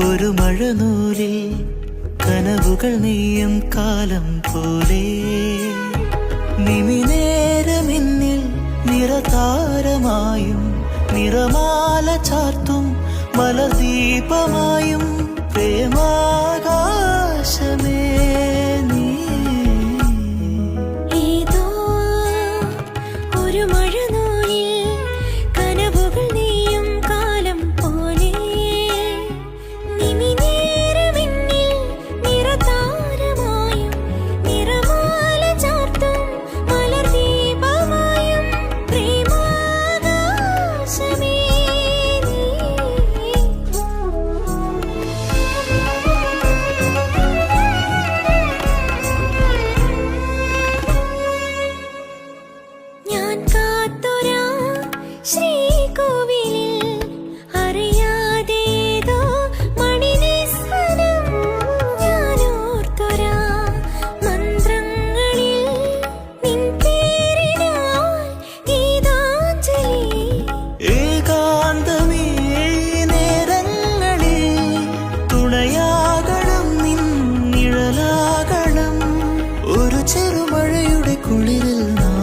ഒരു മഴനൂലിൽ കനവുകൾ നെയ്യും കാലം പോലെ നിമിനേരമെന്നിൽ നിറതാരമായും നിറമാല ചാർത്തും മലർദീപമായും പ്രേമാകാശമേ നീ. ഏതോ ഒരു മഴനൂലിൽ കനവുകൾ നെയ്യും കാലം പോലെ നിമിനേരമെന്നിൽ നിറതാരമായും നിറമാല ചാർത്തും മലർദീപമായും പ്രേമാകാശമേ നീ. ഞാൻ കാത്തൊരാ ശ്രീകോവിലിൽ അറിയാതേതോ മണിനിസ്വനം ഞാൻ ഓർത്തൊരാ മന്ത്രങ്ങളിൽ നിൻ പേരിനാൽ ഗീതാഞ്ജലി. ഏകാന്തമേ നേരങ്ങളിൽ തുണയാകണം നിൻ നിഴലാകണം ഒരു ചെറുമഴയുടെ കുളിരിൽ നാം